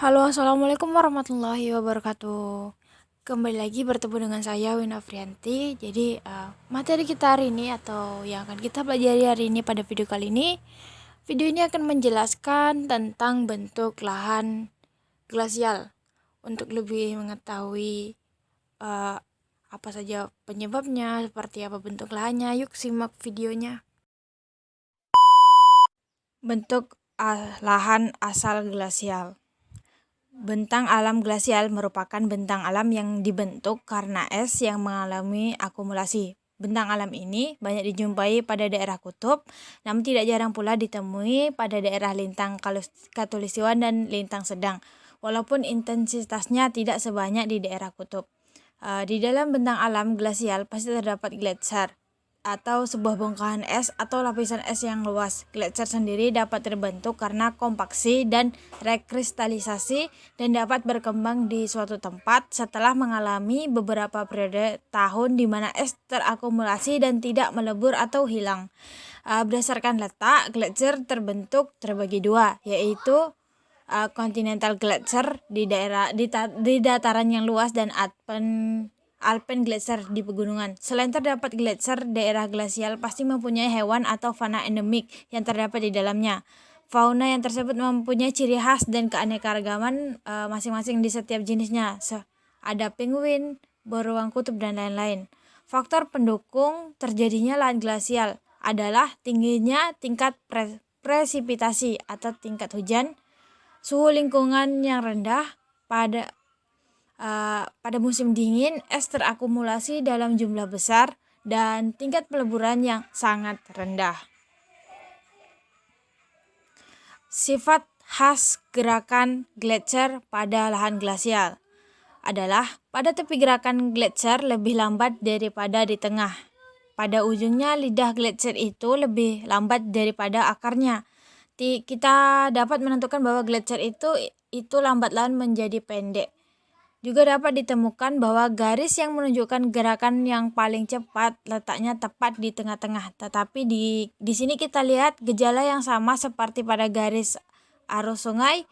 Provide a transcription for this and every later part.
Halo, assalamualaikum warahmatullahi wabarakatuh. Kembali lagi bertemu dengan saya Wina Frianti. Jadi materi kita hari ini atau yang akan kita pelajari hari ini pada video ini akan menjelaskan tentang bentuk lahan glasial. Untuk lebih mengetahui uh, apa saja penyebabnya, seperti apa bentuk lahannya, yuk simak videonya. Bentuk lahan asal glasial. Bentang alam glasial merupakan bentang alam yang dibentuk karena es yang mengalami akumulasi. Bentang alam ini banyak dijumpai pada daerah kutub, namun tidak jarang pula ditemui pada daerah lintang khatulistiwa dan lintang sedang, walaupun intensitasnya tidak sebanyak di daerah kutub. Di dalam bentang alam glasial pasti terdapat gletser, atau sebuah bongkahan es atau lapisan es yang luas. Gletser sendiri dapat terbentuk karena kompaksi dan rekristalisasi dan dapat berkembang di suatu tempat setelah mengalami beberapa periode tahun di mana es terakumulasi dan tidak melebur atau hilang. Berdasarkan letak, gletser terbagi dua, yaitu continental gletser di dataran yang luas dan Alpen Glacier di pegunungan. Selain terdapat gletser, daerah glasial pasti mempunyai hewan atau fauna endemik yang terdapat di dalamnya. Fauna yang tersebut mempunyai ciri khas dan keanekaragaman masing-masing di setiap jenisnya. Ada penguin, beruang kutub, dan lain-lain. Faktor pendukung terjadinya lahan glasial adalah tingginya tingkat presipitasi atau tingkat hujan, suhu lingkungan yang rendah pada musim dingin, es terakumulasi dalam jumlah besar, dan tingkat peleburan yang sangat rendah. Sifat khas gerakan gletser pada lahan glasial adalah pada tepi gerakan gletser lebih lambat daripada di tengah. Pada ujungnya lidah gletser itu lebih lambat daripada akarnya. Kita dapat menentukan bahwa gletser itu lambat laun menjadi pendek. Juga dapat ditemukan bahwa garis yang menunjukkan gerakan yang paling cepat letaknya tepat di tengah-tengah. Tetapi di sini kita lihat gejala yang sama seperti pada garis arus sungai.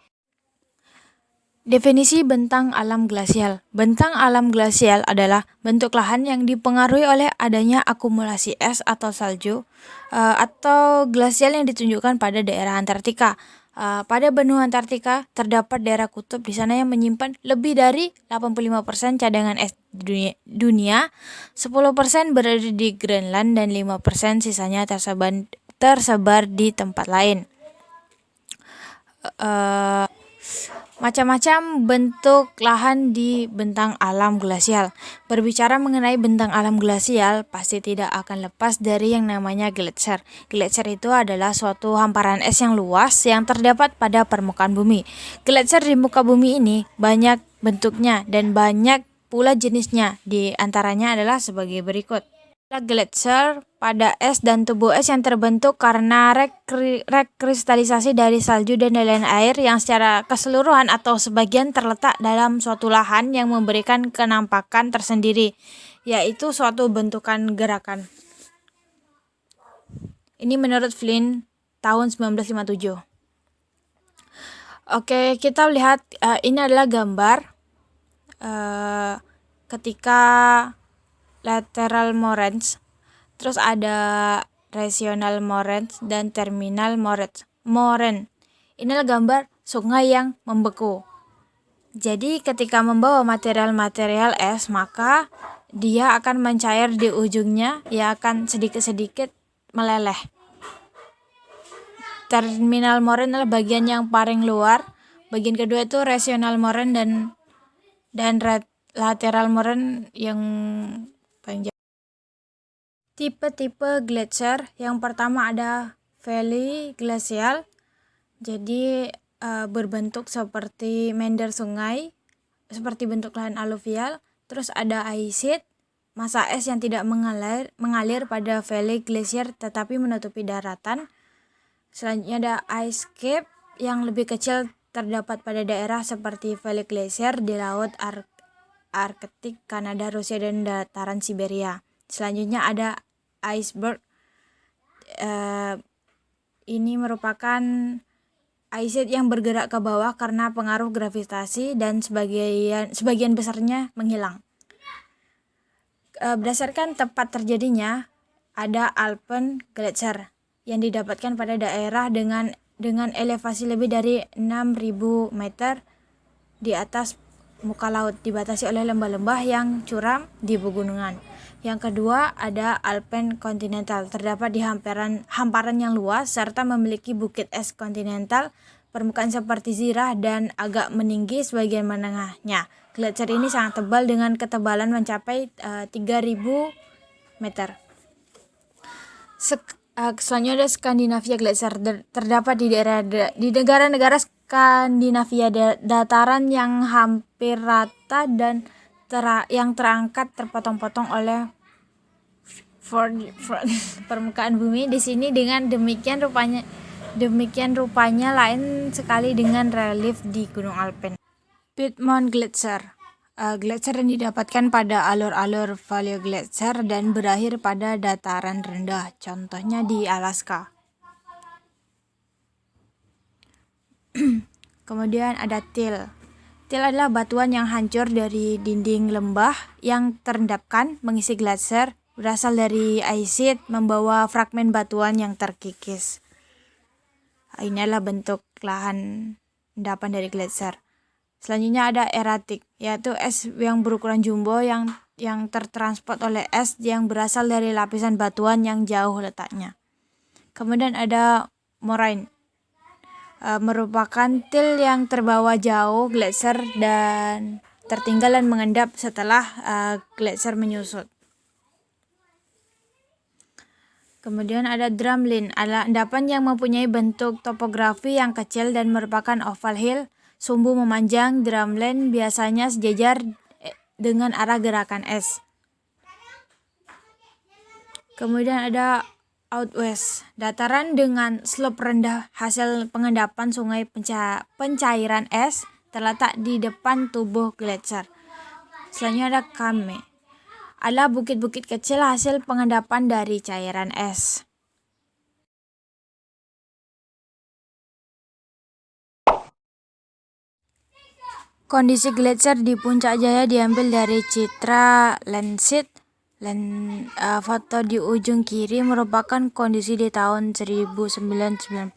Definisi bentang alam glasial. Bentang alam glasial adalah bentuk lahan yang dipengaruhi oleh adanya akumulasi es atau salju atau glasial yang ditunjukkan pada daerah Antartika. Pada benua Antartika terdapat daerah kutub di sana yang menyimpan lebih dari 85% cadangan es dunia, 10% berada di Greenland, dan 5% sisanya tersebar di tempat lain. Macam-macam bentuk lahan di bentang alam glasial. Berbicara mengenai bentang alam glasial, pasti tidak akan lepas dari yang namanya gletser. Gletser itu adalah suatu hamparan es yang luas yang terdapat pada permukaan bumi. Gletser di muka bumi ini banyak bentuknya dan banyak pula jenisnya. Di antaranya adalah sebagai berikut. Gletser pada es dan tubuh es yang terbentuk karena rekristalisasi dari salju dan dalanan air yang secara keseluruhan atau sebagian terletak dalam suatu lahan yang memberikan kenampakan tersendiri, yaitu suatu bentukan gerakan. Ini menurut Flynn tahun 1957. Oke, kita lihat ini adalah gambar ketika lateral moraines, terus ada regional moraines dan terminal moraine. Inilah gambar sungai yang membeku. Jadi ketika membawa material-material es, maka dia akan mencair di ujungnya, ia akan sedikit-sedikit meleleh. Terminal moraine adalah bagian yang paling luar. Bagian kedua itu regional moraine dan lateral moraine yang paling jauh. Tipe-tipe gletser, yang pertama ada valley glacial, jadi berbentuk seperti meander sungai, seperti bentuk lahan aluvial. Terus ada ice sheet, masa es yang tidak mengalir pada valley glacier tetapi menutupi daratan. Selanjutnya ada ice cap yang lebih kecil, terdapat pada daerah seperti valley glacier di laut Arktik, Kanada, Rusia, dan dataran Siberia. Selanjutnya ada iceberg. Ini merupakan ice sheet yang bergerak ke bawah karena pengaruh gravitasi dan sebagian besarnya menghilang. Berdasarkan tempat terjadinya, ada Alpengletser yang didapatkan pada daerah dengan elevasi lebih dari 6.000 meter di atas muka laut, dibatasi oleh lembah-lembah yang curam di pegunungan. Yang kedua ada Alpen kontinental, terdapat di hamparan yang luas serta memiliki bukit es kontinental, permukaan seperti zirah dan agak meninggi sebagian menengahnya. Gletser ini sangat tebal dengan ketebalan mencapai 3.000 meter. Selanjutnya ada Skandinavia Gletser, terdapat di negara-negara Skandinavia, dataran yang hampir rata dan yang terangkat terpotong-potong oleh permukaan bumi. Di sini dengan demikian rupanya lain sekali dengan relief di Gunung Alpen. Piedmont Gletser, gletser yang didapatkan pada alur-alur Vallejo Gletser dan berakhir pada dataran rendah, contohnya di Alaska. Kemudian ada Till. Till adalah batuan yang hancur dari dinding lembah yang terendapkan mengisi gletser, berasal dari ice sheet membawa fragmen batuan yang terkikis. Ini adalah bentuk lahan endapan dari gletser. Selanjutnya ada erratic, yaitu es yang berukuran jumbo yang tertransport oleh es yang berasal dari lapisan batuan yang jauh letaknya. Kemudian ada moraine, merupakan til yang terbawa jauh gletser dan tertinggal dan mengendap setelah gletser menyusut. Kemudian ada drumlin, adalah endapan yang mempunyai bentuk topografi yang kecil dan merupakan oval hill, sumbu memanjang. Drumlin biasanya sejajar dengan arah gerakan es. Kemudian ada Outwest, dataran dengan slope rendah hasil pengendapan sungai pencairan es terletak di depan tubuh gletser. Selanjutnya ada Kame, adalah bukit-bukit kecil hasil pengendapan dari cairan es. Kondisi gletser di Puncak Jaya diambil dari citra landscape. Foto di ujung kiri merupakan kondisi di tahun 1990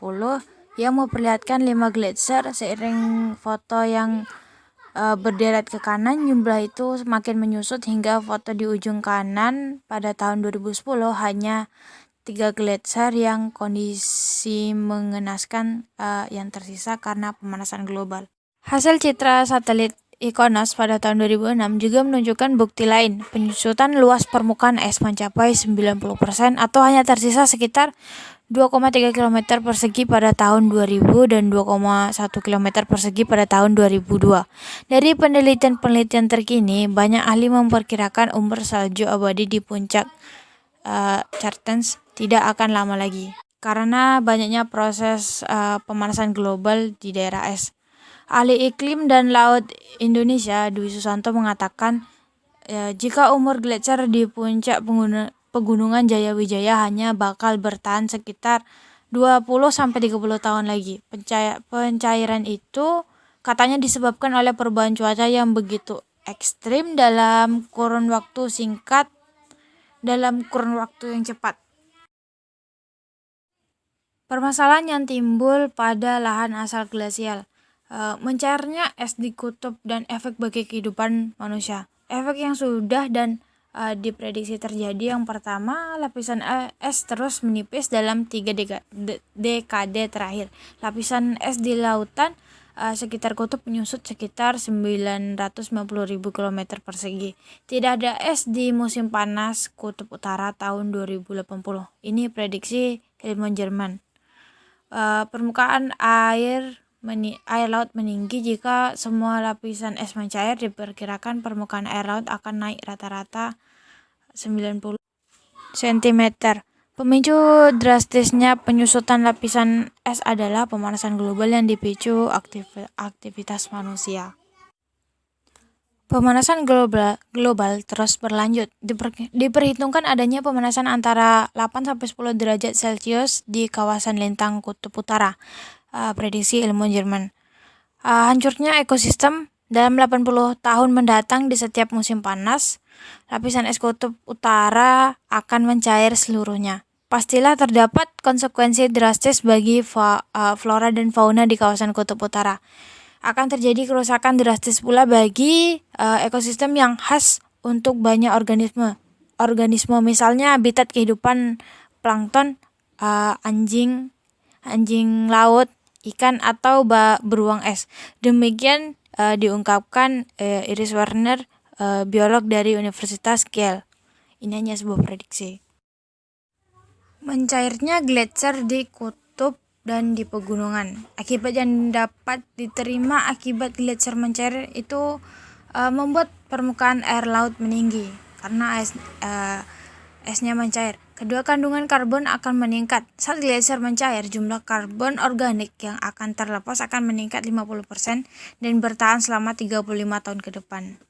yang memperlihatkan 5 gletser. Seiring foto yang berderet ke kanan, jumlah itu semakin menyusut hingga foto di ujung kanan pada tahun 2010 hanya 3 gletser yang kondisi mengenaskan yang tersisa karena pemanasan global. Hasil citra satelit ICONOS pada tahun 2006 juga menunjukkan bukti lain, penyusutan luas permukaan es mencapai 90% atau hanya tersisa sekitar 2,3 km persegi pada tahun 2000 dan 2,1 km persegi pada tahun 2002. Dari penelitian terkini, banyak ahli memperkirakan umur salju abadi di puncak Chartens tidak akan lama lagi, karena banyaknya proses pemanasan global di daerah es. Ahli iklim dan laut Indonesia Dwi Susanto mengatakan jika umur gletser di puncak pegunungan Jayawijaya hanya bakal bertahan sekitar 20-30 tahun lagi. Pencairan itu katanya disebabkan oleh perubahan cuaca yang begitu ekstrim dalam kurun waktu singkat, dalam kurun waktu yang cepat. Permasalahan yang timbul pada lahan asal glasial, mencairnya es di kutub dan efek bagi kehidupan manusia. Efek yang sudah dan diprediksi terjadi, yang pertama, lapisan es terus menipis dalam 3 dekade terakhir. Lapisan es di lautan sekitar kutub menyusut sekitar 950.000 km persegi. Tidak ada es di musim panas kutub utara tahun 2080. Ini prediksi ilmuwan Jerman. Permukaan air laut meninggi. Jika semua lapisan es mencair, diperkirakan permukaan air laut akan naik rata-rata 90 cm. Pemicu drastisnya penyusutan lapisan es adalah pemanasan global yang dipicu aktivitas manusia. Pemanasan global terus berlanjut. Diperhitungkan adanya pemanasan antara 8-10 derajat Celcius di kawasan lintang kutub utara. prediksi ilmuwan Jerman. Hancurnya ekosistem dalam 80 tahun mendatang di setiap musim panas, lapisan es kutub utara akan mencair seluruhnya. Pastilah terdapat konsekuensi drastis bagi flora dan fauna di kawasan kutub utara. Akan terjadi kerusakan drastis pula bagi ekosistem yang khas untuk banyak organisme, misalnya habitat kehidupan plankton, anjing laut, ikan atau beruang es. Demikian diungkapkan Iris Werner, biolog dari Universitas Kiel. Ini hanya sebuah prediksi. Mencairnya gletser di kutub dan di pegunungan. Akibat yang dapat diterima akibat gletser mencair itu membuat permukaan air laut meninggi karena esnya mencair. Kedua, kandungan karbon akan meningkat. Saat gletser mencair, jumlah karbon organik yang akan terlepas akan meningkat 50% dan bertahan selama 35 tahun ke depan.